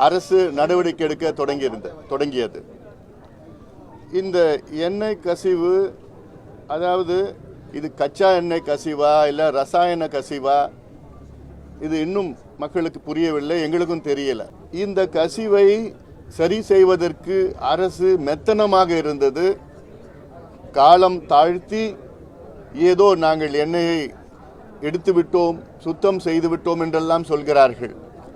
அரசு நடவடிக்கை எடுக்க தொடங்கியது. இந்த எண்ணெய் கசிவு, அதாவது இது கச்சா எண்ணெய் கசிவா இல்லை ரசாயன கசிவா, இது இன்னும் மக்களுக்கு புரியவில்லை, எங்களுக்கும் தெரியல. இந்த கசிவை சரி செய்வதற்கு அரசு மெத்தனமாக இருந்தது. காலம் தாழ்த்தி ஏதோ நாங்கள் எண்ணெயை எடுத்து விட்டோம், சுத்தம் செய்து விட்டோம் என்றெல்லாம் சொல்கிறார்கள்.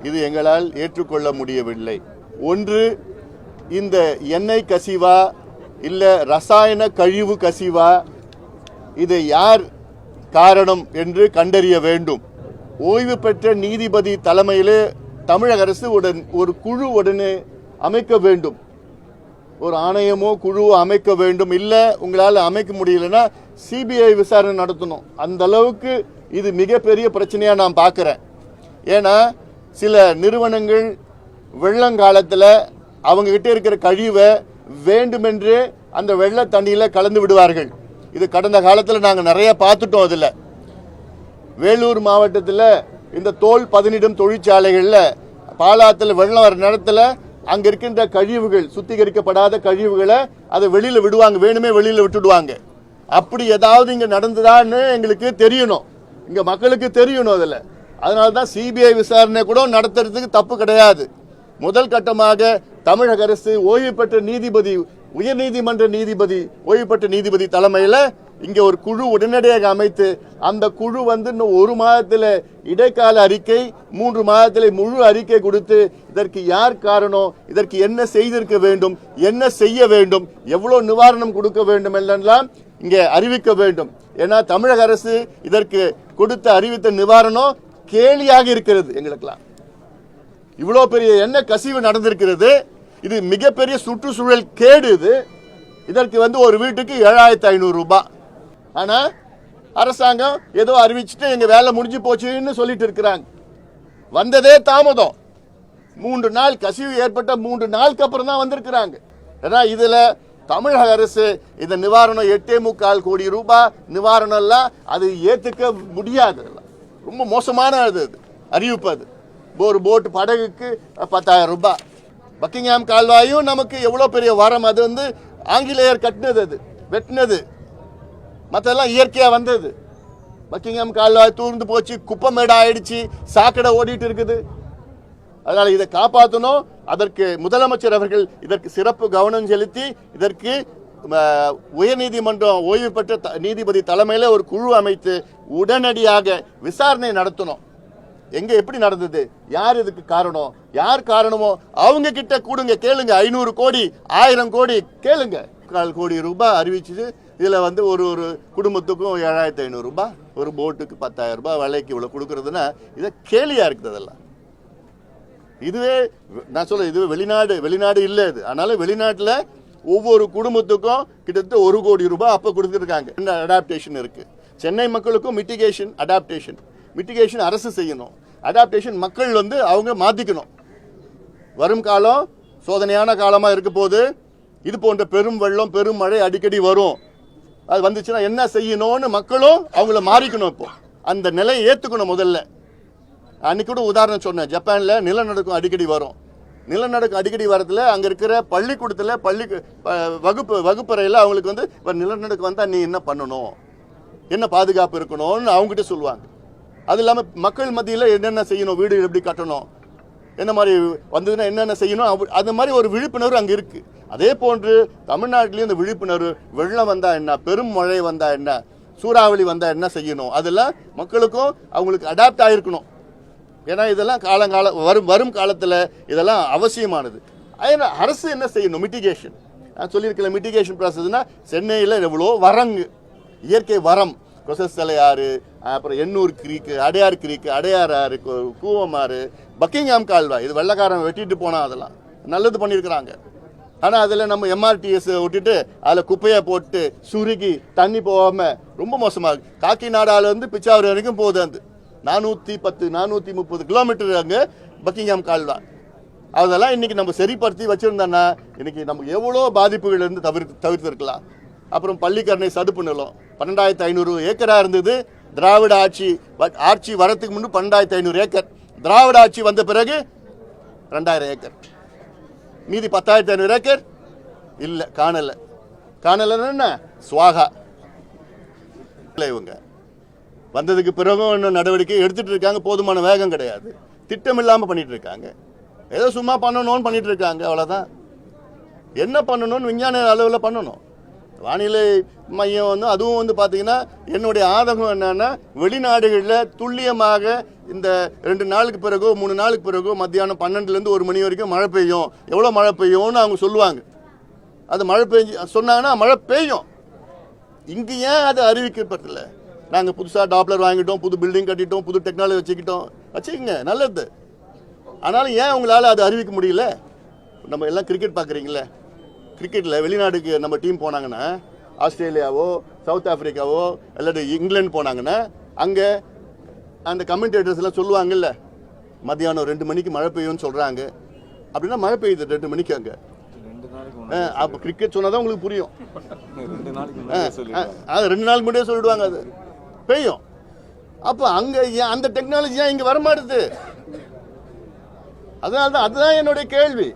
இது எங்களால் ஏற்றுக்கொள்ள முடியவில்லை. ஒன்று, இந்த எண்ணெய் கசிவா இல்லை ரசாயன கழிவு கசிவா, இதை யார் காரணம் என்று கண்டறிய வேண்டும். ஓய்வு பெற்ற நீதிபதி தலைமையிலே தமிழக அரசு ஒரு குழு உடனே அமைக்க வேண்டும். ஒரு ஆணையமோ குழுவோ அமைக்க வேண்டும். இல்லை உங்களால் அமைக்க முடியலன்னா சிபிஐ விசாரணை நடத்தணும். அந்த அளவுக்கு இது மிகப்பெரிய பிரச்சனையாக நான் பார்க்குறேன். ஏன்னா சில நிறுவனங்கள் வெள்ளங்காலத்தில் அவங்ககிட்ட இருக்கிற கழிவை வேண்டுமென்று அந்த வெள்ள தண்ணியில் கலந்து விடுவார்கள். இது கடந்த காலத்தில் நாங்கள் நிறைய பார்த்துட்டோம். அதில் வேலூர் மாவட்டத்தில் இந்த தோல் பதனிடும் தொழிற்சாலைகளில் பாலாத்தில் வெள்ளம் வர நேரத்தில் அங்கே இருக்கின்ற கழிவுகள், சுத்திகரிக்கப்படாத கழிவுகளை அதை வெளியில் விடுவாங்க, வேணுமே வெளியில் விட்டுடுவாங்க. அப்படி ஏதாவது இங்கே நடந்ததான்னு எங்களுக்கு தெரியணும், இங்கே மக்களுக்கு தெரியணும். அதில் அதனால தான் சிபிஐ விசாரணை கூட நடத்துறதுக்கு தப்பு கிடையாது. முதல் கட்டமாக தமிழக அரசு ஓய்வு பெற்ற நீதிபதி, உயர்நீதிமன்ற நீதிபதி, ஓய்வு பெற்ற நீதிபதி தலைமையில் இங்கே ஒரு குழு உடனடியாக அமைத்து அந்த குழு இன்னும் 1 மாதத்தில் இடைக்கால அறிக்கை, 3 மாதத்தில் முழு அறிக்கை கொடுத்து இதற்கு யார் காரணம், இதற்கு என்ன செய்திருக்க வேண்டும், என்ன செய்ய வேண்டும், எவ்வளோ நிவாரணம் கொடுக்க வேண்டும் என்றெல்லாம் இங்கே அறிவிக்க வேண்டும். ஏன்னா தமிழக அரசு இதற்கு அறிவித்த நிவாரணம் கேலியாக இருக்கிறது. எங்களுக்கெல்லாம் இவ்வளோ பெரிய என்ன கசிவு நடந்திருக்கிறது. இது மிகப்பெரிய சுற்றுச்சூழல் கேடு. இதற்கு ஒரு வீட்டுக்கு 7500 ரூபாய். ஆனால் அரசாங்கம் ஏதோ அறிவிச்சுட்டு எங்கள் வேலை முடிஞ்சு போச்சுன்னு சொல்லிட்டு இருக்கிறாங்க. வந்ததே தாமதம். 3 நாள் கசிவு ஏற்பட்ட 3 நாளுக்கு அப்புறம் தான் வந்திருக்கிறாங்க. ஏன்னா இதில் தமிழக அரசு இந்த நிவாரணம் 8.25 கோடி ரூபாய் நிவாரணம் எல்லாம் அது ஏற்றுக்க முடியாது. ரொம்ப மோசமான அறிவிப்பு. அது ஒரு போட்டு படகுக்கு 10,000 ரூபாய். பக்கிங்ஹாம் கால்வாயும் நமக்கு எவ்வளோ பெரிய வரம். அது ஆங்கிலேயர் கட்டினது, அது வெட்டினது, மற்றெல்லாம் இயற்கையாக வந்தது. பக்கிங்ஹாம் கால்வாய் தூர்ந்து போச்சு, குப்பமேடா ஆயிடுச்சு, சாக்கடை ஓடிட்டு இருக்குது. அதனால இதை காப்பாற்றணும். அதற்கு முதலமைச்சர் அவர்கள் இதற்கு சிறப்பு கவனம் செலுத்தி இதற்கு உயர்நீதிமன்றம் ஓய்வு பெற்ற நீதிபதி தலைமையில் ஒரு குழு அமைத்து உடனடியாக விசாரணை நடத்தணும். எங்க எப்படி நடந்தது, யார் இதுக்கு காரணம், யார் காரணமோ அவங்க கிட்ட கூடுங்க, கேளுங்க. 500 கோடி 1000 கோடி கேளுங்க. 4 கோடி ரூபாய் அறிவிச்சு இதுல ஒரு ஒரு குடும்பத்துக்கும் 7500 ரூபாய், ஒரு போட்டுக்கு 10,000 ரூபாய் விலைக்கு இவ்வளவு கொடுக்கறதுன்னா இதை கேலியா இருக்குது. அதெல்லாம் இதுவே நான் சொல்ல, இதுவே வெளிநாடு இல்லை இது. அதனால வெளிநாட்டில் ஒவ்வொரு குடும்பத்துக்கும் கிட்டத்தட்ட 1 கோடி ரூபாய் அப்போ கொடுத்துருக்காங்க. அடாப்டேஷன் இருக்கு. சென்னை மக்களுக்கும் மிட்டிகேஷன் அரசு செய்யணும். அடாப்டேஷன் மக்கள் அவங்க மாத்திக்கணும். வரும் காலம் சோதனையான காலமாக இருக்க போது. இது போன்ற பெரும் வெள்ளம், பெரும் மழை அடிக்கடி வரும். அது வந்துச்சுன்னா என்ன செய்யணும்னு மக்களும் அவங்கள மாறிக்கணும். இப்போ அந்த நிலையை ஏற்றுக்கணும். முதல்ல அன்னைக்கு கூட உதாரணம் சொன்னேன். ஜப்பானில் நிலநடுக்கம் அடிக்கடி வரும். நிலநடுக்கம் அடிக்கடி வரதுல அங்கே இருக்கிற பள்ளிக்கூடத்தில் வகுப்பறையில் அவங்களுக்கு நிலநடுக்கம் வந்தால் நீ என்ன பண்ணணும், என்ன பாதுகாப்பு இருக்கணும்னு அவங்ககிட்ட சொல்லுவாங்க. அது இல்லாமல் மக்கள் மத்தியில் என்னென்ன செய்யணும், வீடு எப்படி கட்டணும், என்ன மாதிரி வந்ததுன்னா என்னென்ன செய்யணும், அது மாதிரி ஒரு விழிப்புணர்வு அங்கே இருக்குது. அதே போன்று தமிழ்நாட்டிலேயும் இந்த விழிப்புணர்வு, வெள்ளம் வந்தால் என்ன, பெரும் மழை வந்தால் என்ன, சூறாவளி வந்தால் என்ன செய்யணும், அதெல்லாம் மக்களுக்கும் அவங்களுக்கு அடாப்ட் ஆகிருக்கணும். ஏன்னா இதெல்லாம் வரும் காலத்தில் இதெல்லாம் அவசியமானது. அரசு என்ன செய்யணும், மிட்டிகேஷன். நான் சொல்லியிருக்கேன், மிட்டிகேஷன் ப்ராசஸ்னா சென்னையில் எவ்வளோ வரங்கு, இயற்கை வரம், கொசஸ்தலை ஆறு, அப்புறம் எண்ணூர் கிரீக்கு, அடையார் கிரீக்கு, அடையார் ஆறு, கூவமாறு, பக்கிங்ஹாம் கால்வாய், இது வெள்ளக்காரன் வெட்டிட்டு போனால் அதெல்லாம் நல்லது பண்ணியிருக்கிறாங்க. ஆனால் அதில் நம்ம எம்ஆர்டிஎஸ் விட்டுட்டு அதில் குப்பையை போட்டு சுருகி தண்ணி போகாமல் ரொம்ப மோசமாக. காக்கிநாடாலேருந்து பிச்சாவரி வரைக்கும் போகுது. அந்த 430 கிலோமீட்டர் அங்கே பக்கிங்ஹாம் கால்வாய். அதெல்லாம் இன்னைக்கு நம்ம சரிப்படுத்தி வச்சுருந்தோன்னா இன்னைக்கு நம்ம எவ்வளோ பாதிப்புகள் இருந்து தவிர்த்திருக்கலாம். அப்புறம் பள்ளிக்கரணை சதுப்பு நிலம் 12,500 ஏக்கராக இருந்தது. திராவிட ஆட்சி வரத்துக்கு முன்பு 12,500 ஏக்கர். திராவிட ஆட்சி வந்த பிறகு 2000 ஏக்கர். மீதி 10,500 ஏக்கர் இல்லை, காணலை என்ன சுவாகா. இல்லை, இவங்க வந்ததுக்கு பிறகும் இன்னும் நடவடிக்கை எடுத்துட்டு இருக்காங்க. போதுமான வேகம் கிடையாது, திட்டம் இல்லாமல் பண்ணிட்டு இருக்காங்க. ஏதோ சும்மா பண்ணணும்னு பண்ணிட்டு இருக்காங்க, அவ்வளோதான். என்ன பண்ணணும்னு விஞ்ஞான அளவில் பண்ணணும். வானிலை மையம் அதுவும் பார்த்தீங்கன்னா என்னுடைய ஆதகம் என்னன்னா, வெளிநாடுகளில் துல்லியமாக இந்த 2 நாளுக்கு பிறகோ 3 நாளுக்கு பிறகோ மத்தியானம் 12லேருந்து 1 மணி வரைக்கும் மழை பெய்யும், எவ்வளோ மழை பெய்யும்னு அவங்க சொல்லுவாங்க. அது மழை பெஞ்சு சொன்னாங்கன்னா மழை பெய்யும். இங்கே ஏன் அது அறிவிக்கப்படல? நாங்கள் புதுசாக டாப்லர் வாங்கிட்டோம், புது பில்டிங் கட்டிட்டோம், புது டெக்னாலஜி வச்சுக்கோங்க, நல்லது. ஆனாலும் ஏன் உங்களால் அது அறிவிக்க முடியல? நம்ம எல்லாம் கிரிக்கெட் பார்க்குறீங்களே, கிரிக்கெட்டில் வெளிநாடுக்கு நம்ம டீம் போனாங்கன்னா, ஆஸ்திரேலியாவோ சவுத் ஆஃப்ரிக்காவோ இல்லாட்டி இங்கிலாந்து போனாங்கன்னா, அங்கே அந்த கமெண்டேட்டர்ஸ் எல்லாம் சொல்லுவாங்கல்ல, மத்தியானம் 2 மணிக்கு மழை பெய்யும்னு சொல்கிறாங்க. அப்படின்னா மழை பெய்யுது 2 மணிக்கு அங்கே. அப்போ கிரிக்கெட் சொன்னால் தான் உங்களுக்கு புரியும். அது 2 நாளுக்கு முன்னாடியே சொல்லிடுவாங்க, அது பெய்யும். அப்போ அங்கே அந்த டெக்னாலஜி ஏன் இங்கே வரமாட்டுது? அதனால்தான் அதுதான் என்னுடைய கேள்வி.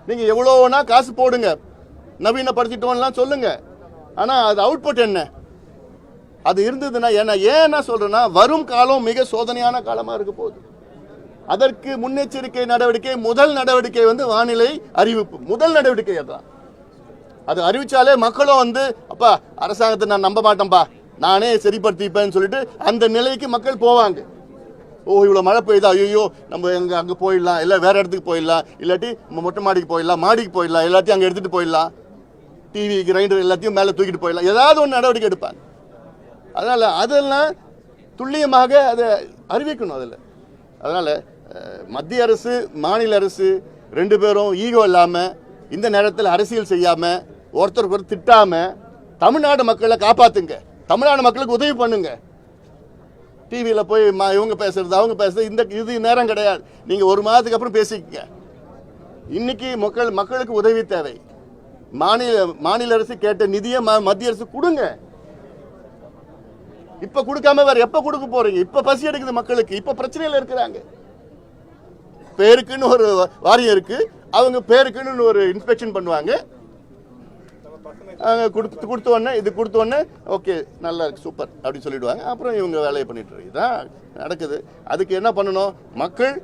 நீங்கள் எவ்வளோனா காசு போடுங்க, நவீனப்படுத்திட்டோம்லாம் சொல்லுங்க, ஆனால் அது அவுட்புட் என்ன? அது இருந்ததுன்னா ஏன் நான் சொல்றேன்னா, வரும் காலம் மிக சோதனையான காலமாக இருக்க போகுது. அதற்கு முன்னெச்சரிக்கை நடவடிக்கை, முதல் நடவடிக்கை வானிலை அறிவிப்பு. முதல் நடவடிக்கை அதான். அது அறிவிச்சாலே மக்களும் அப்பா அரசாங்கத்தை நான் நம்ப மாட்டேன்பா, நானே சரிப்படுத்திப்பேன்னு சொல்லிட்டு அந்த நிலைக்கு மக்கள் போவாங்க. ஓ, இவ்வளோ மழை பெய்யுதா, ஐயோ நம்ம அங்கே போயிடலாம், இல்லை வேற இடத்துக்கு போயிடலாம், இல்லாட்டி மொட்டை மாடிக்கு போயிடலாம், மாடிக்கு போயிடலாம், எல்லாத்தையும் அங்கே எடுத்துகிட்டு போயிடலாம், டிவி கிரைண்டர் எல்லாத்தையும் மேலே தூக்கிட்டு போயிடலாம், ஏதாவது ஒன்று நடவடிக்கை எடுப்பாங்க. அதனால் அதெல்லாம் துல்லியமாக அதை அறிவிக்கணும். அதனால் மத்திய அரசு மாநில அரசு 2 பேரும் ஈகோ இல்லாமல், இந்த நேரத்தில் அரசியல் செய்யாமல், ஒருத்தருக்கு ஒரு திட்டாமல் தமிழ்நாடு மக்களை காப்பாற்றுங்க, தமிழ்நாடு மக்களுக்கு உதவி பண்ணுங்க. டிவியில் போய் இவங்க பேசுறது அவங்க பேசுறது இது நேரம் கிடையாது. நீங்கள் 1 மாதத்துக்கு அப்புறம் பேசிக்கங்க. இன்னைக்கு மக்களுக்கு உதவி தேவை. மாநில அரசு கேட்ட நிதியை மத்திய அரசு கொடுங்க. இப்ப கொடுக்காம வேற எப்ப கொடுக்க போறீங்க? இப்ப பசி எடுக்குது மக்களுக்கு, இப்ப பிரச்சனையில இருக்கிறாங்க. பேருக்குன்னு ஒரு வாரியம் இருக்கு, அவங்க பேருக்குன்னு ஒரு இன்ஸ்பெக்ஷன் பண்ணுவாங்க. கொடுத்த உடனே ஓகே நல்லா இருக்கு சூப்பர் அப்படின்னு சொல்லிடுவாங்க. அப்புறம் இவங்க வேலையை பண்ணிட்டு இருக்கு. இதுதான் நடக்குது. அதுக்கு என்ன பண்ணணும்? மக்கள்